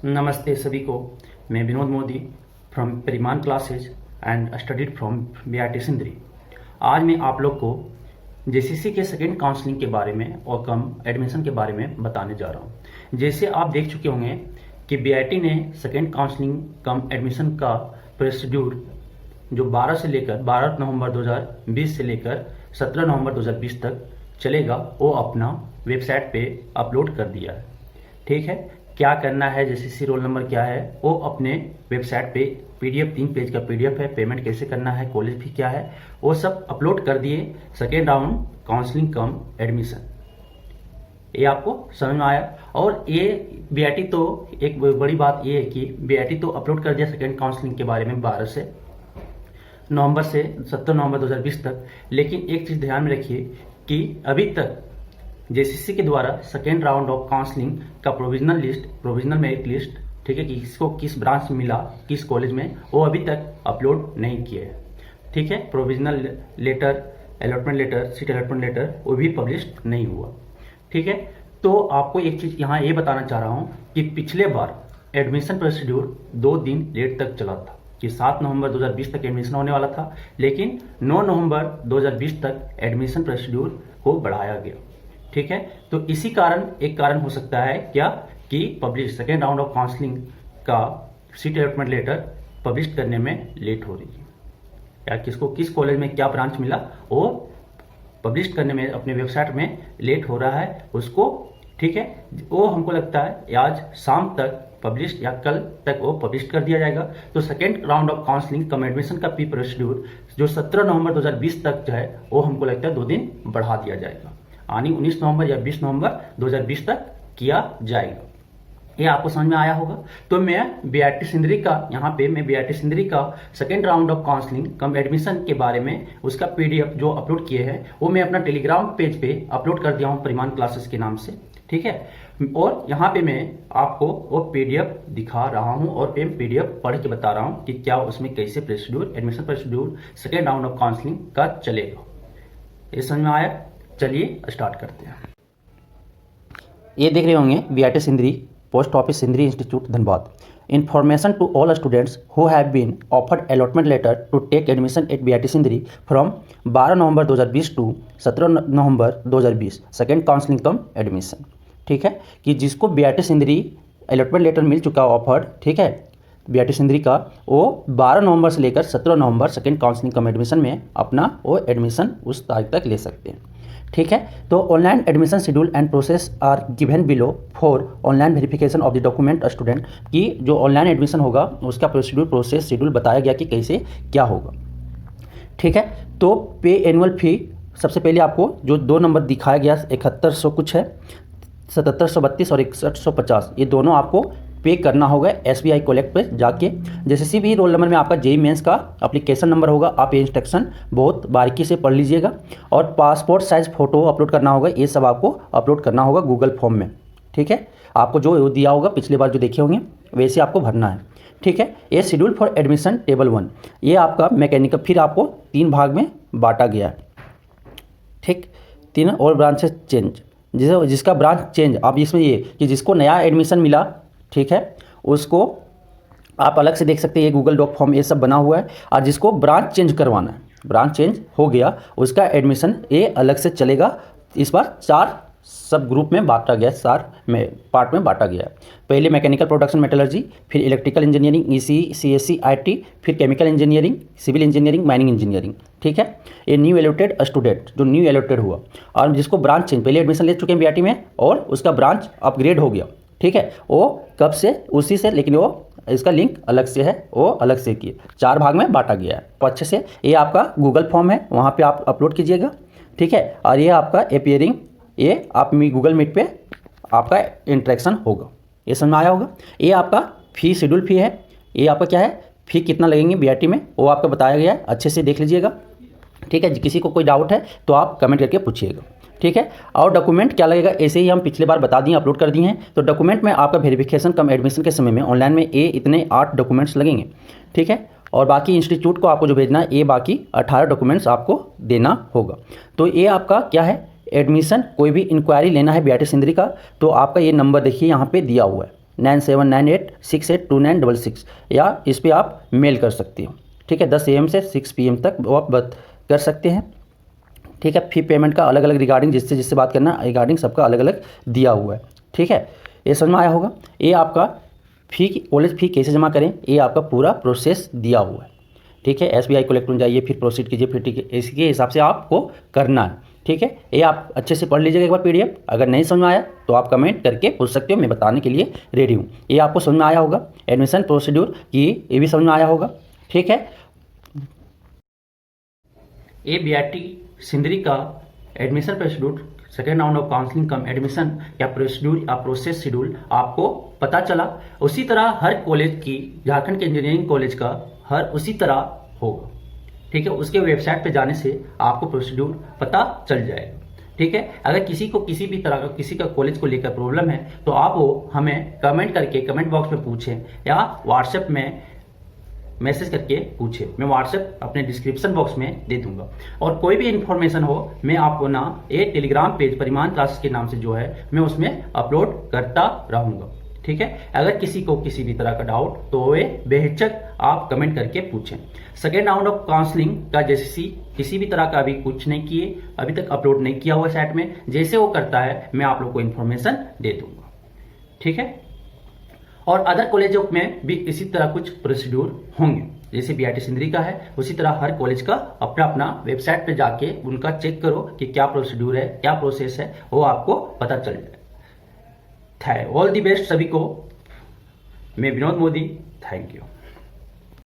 नमस्ते सभी को। मैं Vinod Modi from Pariman classes and studied from BIT Sindri. आज मैं आप लोग को जेसीसी के सेकेंड काउंसलिंग के बारे में और कम एडमिशन के बारे में बताने जा रहा हूं। जैसे आप देख चुके होंगे कि बीआईटी ने सेकेंड काउंसलिंग कम एडमिशन का प्रोसीड्यूर जो 12 नवंबर 2020 से लेकर 17 नवंबर 2020 तक चलेगा वो अपना वेबसाइट पे अपलोड कर दिया है। ठीक है, क्या करना है, जेसीसी रोल नंबर क्या है वो अपने वेबसाइट पे पीडीएफ 3 पेज का पीडीएफ है, पेमेंट कैसे करना है, कॉलेज फी क्या है, वो सब अपलोड कर दिए। सेकेंड राउंड काउंसलिंग कम एडमिशन, ये आपको समझ में आया। और ये बीआईटी तो एक बड़ी बात ये है कि बीआईटी तो अपलोड कर दिया सेकेंड काउंसलिंग के बारे में 12 नवंबर से 17 नवंबर 2020 तक। लेकिन एक चीज ध्यान में रखिए कि अभी तक जेसीसी के द्वारा सेकेंड राउंड ऑफ काउंसलिंग का प्रोविजनल मेरिट लिस्ट, ठीक है, कि किसको किस ब्रांच में मिला, किस कॉलेज में, वो अभी तक अपलोड नहीं किए हैं। ठीक है, provisional letter, allotment letter, seat allotment letter वो भी पब्लिश नहीं हुआ। ठीक है, तो आपको एक चीज यहाँ ये बताना चाह रहा हूँ कि पिछले बार एडमिशन प्रोसीड्यूर 2 दिन लेट तक चला था कि 7 नवंबर 2020 तक एडमिशन होने वाला था, लेकिन 9 नवंबर 2020 तक एडमिशन प्रोसीड्यूर को बढ़ाया गया। ठीक है, तो इसी कारण एक कारण हो सकता है क्या कि publish second round of counselling का सीट अलॉटमेंट लेटर पब्लिश करने में लेट हो रही है, या किसको किस कॉलेज में क्या ब्रांच मिला वो पब्लिश करने में अपने वेबसाइट में लेट हो रहा है उसको। ठीक है, वो हमको लगता है आज शाम तक पब्लिश या कल तक वो पब्लिश कर दिया जाएगा। तो second round of counselling come admission का प्री प्रोसीड्यूर जो 17 नवंबर 2020 तक जो है वो हमको लगता है 2 दिन बढ़ा दिया जाएगा, यानी 19 नवंबर या 20 नवंबर 2020 तक किया जाएगा। ये आपको समझ में आया होगा। तो मैं बीआईटी सिंदरी का यहाँ पे मैं बीआईटी सिंदरी का second round of counselling come admission के बारे में उसका पीडीएफ जो अपलोड किए हैं वो मैं अपना टेलीग्राम पेज पे अपलोड कर दिया हूँ परिमान क्लासेस के नाम से। ठीक है, और यहाँ पे मैं आपको वो पीडीएफ दिखा रहा हूँ और पीडीएफ पढ़ के बता रहा हूँ कि क्या उसमें कैसे procedure, admission procedure second round of counselling का चलेगा। ये समझ में आया? चलिए स्टार्ट करते हैं। ये देख रहे होंगे BIT Sindri, post office Sindri institute Dhanbad. Information to all students who have been offered allotment letter to take admission at BIT Sindri from 12 November 2020 to 17 November 2020 second counselling come admission. ठीक है, कि जिसको बीआईटी सिंदरी अलॉटमेंट लेटर मिल चुका offered, ठीक है, BIT Sindri का, वो 12 नवंबर से लेकर 17 नवंबर सेकेंड काउंसलिंग कम एडमिशन में अपना वो एडमिशन उस तारीख तक ले सकते हैं। ठीक है, तो online admission schedule and process are given below for online verification of the document student, की जो ऑनलाइन एडमिशन होगा उसका प्रोसीड्यूर प्रोसेस शेड्यूल बताया गया कि कैसे क्या होगा। ठीक है, तो पे एनुअल फी सबसे पहले आपको जो 2 नंबर दिखाया गया 7100 कुछ है, 7732 और 6150, ये दोनों आपको पे करना होगा SBI कलेक्ट पे जाके। जैसे भी रोल नंबर में आपका जेई मेंस का एप्लीकेशन नंबर होगा, आप ये इंस्ट्रक्शन बहुत बारीकी से पढ़ लीजिएगा। और पासपोर्ट साइज फ़ोटो अपलोड करना होगा, ये सब आपको अपलोड करना होगा गूगल फॉर्म में। ठीक है, आपको जो दिया होगा पिछली बार जो देखे होंगे वैसे आपको भरना है। ठीक है, ये शेड्यूल फॉर एडमिशन टेबल 1, ये आपका मैकेनिकल, फिर आपको 3 भाग में बांटा गया है। ठीक, 3 और ब्रांचेस चेंज, जिसका ब्रांच चेंज आप इसमें ये कि जिसको नया एडमिशन मिला, ठीक है, उसको आप अलग से देख सकते हैं, ये गूगल डॉक फॉर्म ये सब बना हुआ है। और जिसको ब्रांच चेंज करवाना है, ब्रांच चेंज हो गया, उसका एडमिशन ये अलग से चलेगा। इस बार 4 सब ग्रुप में बांटा गया, 4 में पार्ट में बांटा गया है। पहले मैकेनिकल प्रोडक्शन मेटलर्जी, फिर electrical engineering ECE CSE IT, फिर chemical engineering, civil engineering, mining engineering. ठीक है, ये न्यू एलोटेड स्टूडेंट जो न्यू एलोटेड हुआ और जिसको ब्रांच चेंज, पहले एडमिशन ले चुके हैं बीआईटी में और उसका ब्रांच अपग्रेड हो गया। ठीक है, वो कब से, उसी से, लेकिन वो इसका लिंक अलग से है, वो अलग से किए 4 भाग में बांटा गया है। तो अच्छे से ये आपका गूगल फॉर्म है, वहाँ पे आप अपलोड कीजिएगा। ठीक है, और ये आपका अपीयरिंग, ये आप गूगल मीट पे आपका इंटरेक्शन होगा। ये समझ में आया होगा। ये आपका फी शेड्यूल फी है, ये आपका क्या है, फी कितना लगेंगे बीआईटी में वो आपको बताया गया है, अच्छे से देख लीजिएगा। ठीक है, किसी को कोई डाउट है तो आप कमेंट करके पूछिएगा। ठीक है, और डॉक्यूमेंट क्या लगेगा, ऐसे ही हम पिछले बार बता दिए, अपलोड कर दिए हैं। तो डॉक्यूमेंट में आपका वेरिफिकेशन कम एडमिशन के समय में ऑनलाइन में ये इतने 8 डॉक्यूमेंट्स लगेंगे। ठीक है, और बाकी इंस्टीट्यूट को आपको जो भेजना है ये बाकी 18 डॉक्यूमेंट्स आपको देना होगा। तो ये आपका क्या है, एडमिशन कोई भी इंक्वायरी लेना है बीआईटी सिंदरी का, तो आपका ये नंबर देखिए यहाँ पे दिया हुआ है, 9798682966 या इस पर आप मेल कर सकती हो। ठीक है, 10 AM से 6 PM तक वो आप बात कर सकते हैं। ठीक है, फी पेमेंट का अलग अलग रिगार्डिंग जिससे बात करना रिगार्डिंग सबका अलग अलग दिया हुआ है। ठीक है, ये समझ में आया होगा। ये आपका फी कॉलेज फी कैसे जमा करें ये आपका पूरा प्रोसेस दिया हुआ है। ठीक है, SBI कलेक्टर में जाइए, फिर प्रोसीड कीजिए, फिर ठीक है इसके हिसाब से आपको करना है। ठीक है, ये आप अच्छे से पढ़ लीजिएगा एक बार PDF। अगर नहीं समझ में आया तो आप कमेंट करके पूछ सकते हो, मैं बताने के लिए रेडी हूँ। ये आपको समझ में आया होगा एडमिशन प्रोसीड्यूर की, ये भी समझ में आया होगा। ठीक है, ये BRT सिंदरी का admission procedure second round of counselling come admission या प्रोसीड्यूर या प्रोसेस शेड्यूल आपको पता चला। उसी तरह हर कॉलेज की, झारखंड के इंजीनियरिंग कॉलेज का हर उसी तरह होगा। ठीक है, उसके वेबसाइट पे जाने से आपको प्रोसीड्यूर पता चल जाएगा। ठीक है, अगर किसी को किसी भी तरह का किसी का कॉलेज को लेकर प्रॉब्लम है तो आप वो हमें कमेंट करके कमेंट बॉक्स में पूछें या व्हाट्सएप में मैसेज करके पूछे, मैं व्हाट्सएप अपने डिस्क्रिप्शन बॉक्स में दे दूंगा। और कोई भी इन्फॉर्मेशन हो मैं आपको ना ये टेलीग्राम पेज परिमान क्लासेस के नाम से जो है मैं उसमें अपलोड करता रहूंगा। ठीक है, अगर किसी को किसी भी तरह का डाउट तो वे बेहिचक आप कमेंट करके पूछें। सेकेंड राउंड ऑफ काउंसलिंग का JCC किसी भी तरह का अभी कुछ नहीं किए, अभी तक अपलोड नहीं किया हुआ साइट में। जैसे वो करता है मैं आप लोग को इन्फॉर्मेशन दे दूंगा। ठीक है, और अदर कॉलेजों में भी इसी तरह कुछ प्रोसीड्यूर होंगे, जैसे BRT सिंदरी का है उसी तरह हर कॉलेज का अपना अपना वेबसाइट पे जाके उनका चेक करो कि क्या प्रोसीड्यूर है, क्या प्रोसेस है, वो आपको पता चल जाए। ऑल दी बेस्ट सभी को। मैं विनोद मोदी, थैंक यू।